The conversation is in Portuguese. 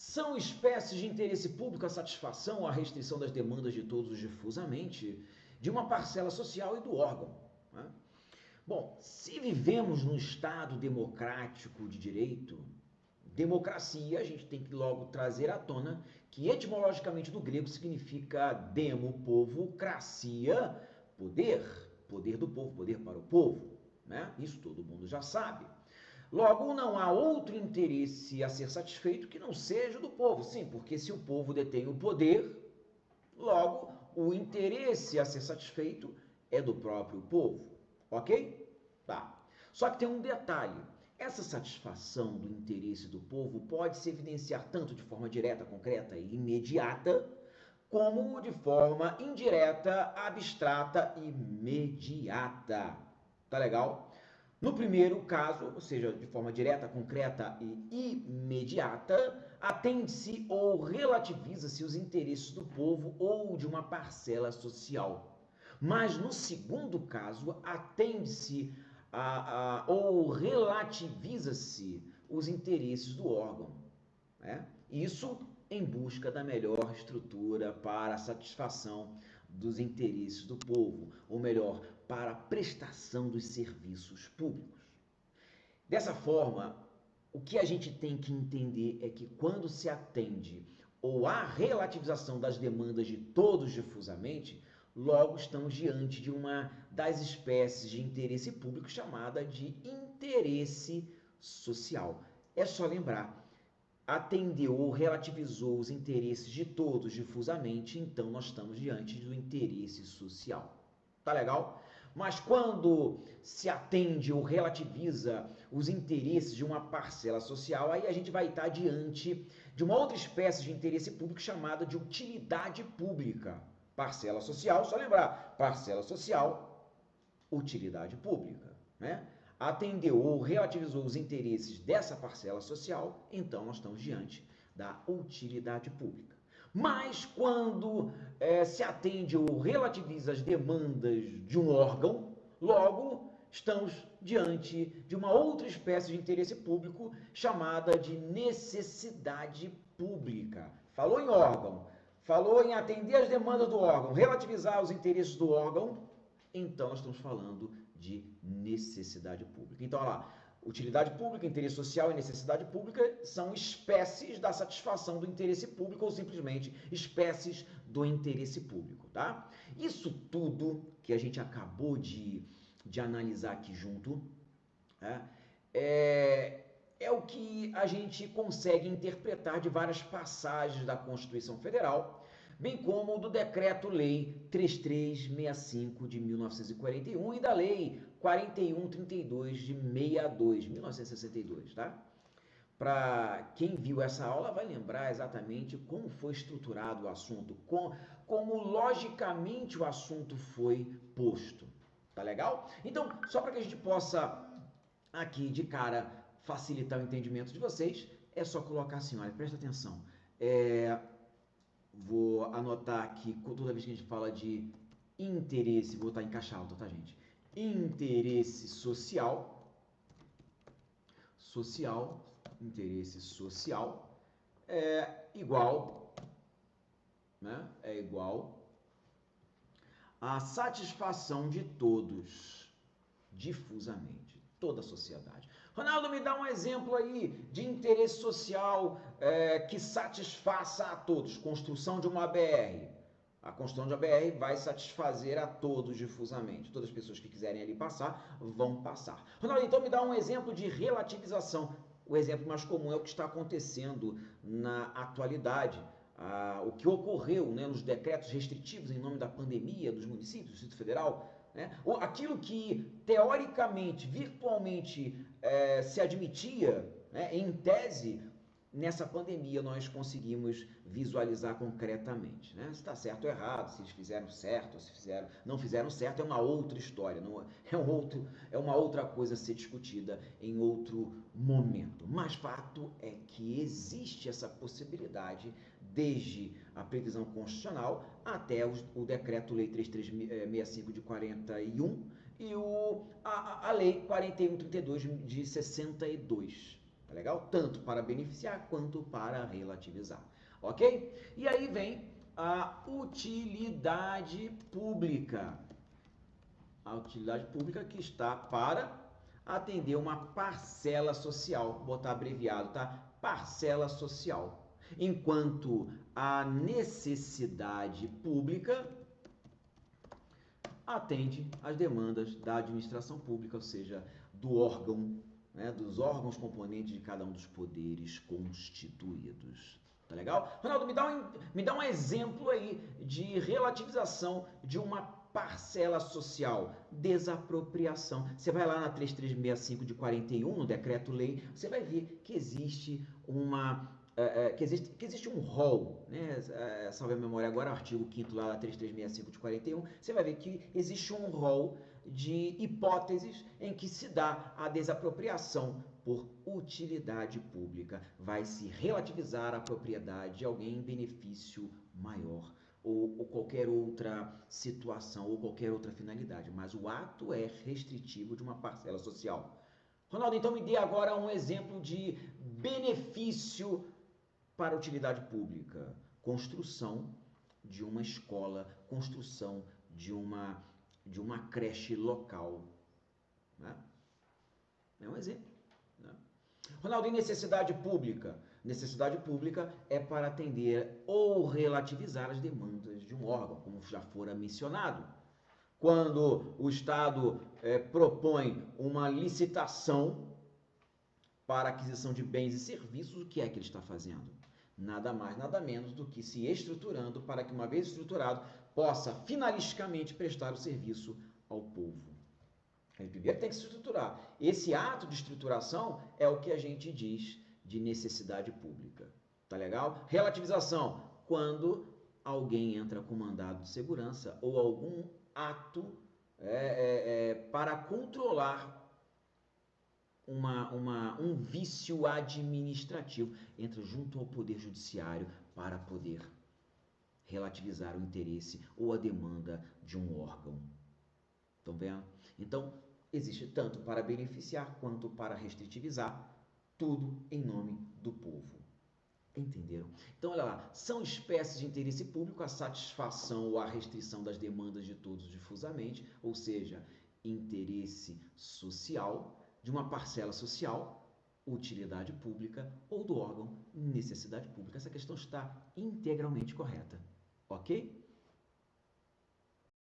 São espécies de interesse público a satisfação ou a restrição das demandas de todos difusamente, de uma parcela social e do órgão, né? Bom, se vivemos num Estado democrático de direito, democracia, a gente tem que logo trazer à tona que etimologicamente do grego significa demo, povo, cracia, poder, poder do povo, poder para o povo, né? Isso todo mundo já sabe. Logo, não há outro interesse a ser satisfeito que não seja do povo. Sim, porque se o povo detém o poder, logo, o interesse a ser satisfeito é do próprio povo. Ok? Tá. Só que tem um detalhe. Essa satisfação do interesse do povo pode se evidenciar tanto de forma direta, concreta e imediata, como de forma indireta, abstrata e imediata. Tá legal? No primeiro caso, ou seja, de forma direta, concreta e imediata, atende-se ou relativiza-se os interesses do povo ou de uma parcela social. Mas no segundo caso, atende-se ou relativiza-se os interesses do órgão, né? Isso em busca da melhor estrutura para a satisfação dos interesses do povo, ou melhor, para a prestação dos serviços públicos. Dessa forma, o que a gente tem que entender é que quando se atende ou há relativização das demandas de todos difusamente, logo estamos diante de uma das espécies de interesse público chamada de interesse social. É só lembrar, atendeu ou relativizou os interesses de todos difusamente, então nós estamos diante do interesse social. Tá legal? Mas quando se atende ou relativiza os interesses de uma parcela social, aí a gente vai estar diante de uma outra espécie de interesse público chamada de utilidade pública. Parcela social, só lembrar, parcela social, utilidade pública, né? Atendeu ou relativizou os interesses dessa parcela social, então nós estamos diante da utilidade pública. Mas quando se atende ou relativiza as demandas de um órgão, logo estamos diante de uma outra espécie de interesse público chamada de necessidade pública. Falou em órgão, falou em atender as demandas do órgão, relativizar os interesses do órgão, então nós estamos falando de necessidade pública. Então, olha lá, utilidade pública, interesse social e necessidade pública são espécies da satisfação do interesse público ou simplesmente espécies do interesse público, tá? Isso tudo que a gente acabou de analisar aqui junto é o que a gente consegue interpretar de várias passagens da Constituição Federal, bem como do Decreto-Lei 3365 de 1941 e da Lei 4132 de 1962, tá? Para quem viu essa aula vai lembrar exatamente como foi estruturado o assunto, como logicamente o assunto foi posto, tá legal? Então, só para que a gente possa aqui de cara facilitar o entendimento de vocês, é só colocar assim, olha, presta atenção, vou anotar aqui, toda vez que a gente fala de interesse, vou botar em caixa alta, tá, gente? Interesse social, interesse social é igual, né? É igual à satisfação de todos, difusamente, toda a sociedade. Ronaldo, me dá um exemplo aí de interesse social que satisfaça a todos. Construção de uma BR. A construção de uma BR vai satisfazer a todos difusamente. Todas as pessoas que quiserem ali passar, vão passar. Ronaldo, então me dá um exemplo de relativização. O exemplo mais comum é o que está acontecendo na atualidade. O que ocorreu, né, nos decretos restritivos em nome da pandemia dos municípios, do Distrito Federal, né? Aquilo que teoricamente, virtualmente se admitia, né, em tese, nessa pandemia nós conseguimos visualizar concretamente, né? Se está certo ou errado, se eles fizeram certo ou se não fizeram certo, é uma outra história, não é uma outra coisa a ser discutida em outro momento. Mas fato é que existe essa possibilidade desde a previsão constitucional até o Decreto-Lei 3365 de 41 e a Lei 4132 de 62. Tá legal? Tanto para beneficiar quanto para relativizar. Ok? E aí vem a utilidade pública. A utilidade pública que está para atender uma parcela social. Vou botar abreviado, tá? Parcela social. Enquanto a necessidade pública atende às demandas da administração pública, ou seja, do órgão, né, dos órgãos componentes de cada um dos poderes constituídos. Tá legal? Ronaldo, me dá um exemplo aí de relativização de uma parcela social, desapropriação. Você vai lá na 3365 de 41, no decreto-lei, você vai ver que existe que existe um rol, né? Salve a memória agora, artigo 5º lá da 3365 de 41, você vai ver que existe um rol de hipóteses em que se dá a desapropriação por utilidade pública. Vai se relativizar a propriedade de alguém em benefício maior ou qualquer outra situação ou qualquer outra finalidade, mas o ato é restritivo de uma parcela social. Ronaldo, então me dê agora um exemplo de benefício para utilidade pública. Construção de uma escola, construção de uma creche local. Né? É um exemplo. Né? Ronaldo, e necessidade pública? Necessidade pública é para atender ou relativizar as demandas de um órgão, como já fora mencionado. Quando o Estado propõe uma licitação para aquisição de bens e serviços, o que é que ele está fazendo? Nada mais, nada menos do que se estruturando para que, uma vez estruturado, possa finalisticamente prestar o serviço ao povo. Ele primeiro tem que se estruturar. Esse ato de estruturação é o que a gente diz de necessidade pública. Tá legal? Relativização, quando alguém entra com mandado de segurança ou algum ato para controlar um vício administrativo, entra junto ao Poder Judiciário para poder relativizar o interesse ou a demanda de um órgão. Estão vendo? Então, existe tanto para beneficiar quanto para restritivizar, tudo em nome do povo. Entenderam? Então, olha lá, são espécies de interesse público a satisfação ou a restrição das demandas de todos difusamente, ou seja, interesse social, de uma parcela social, utilidade pública, ou do órgão necessidade pública. Essa questão está integralmente correta, ok?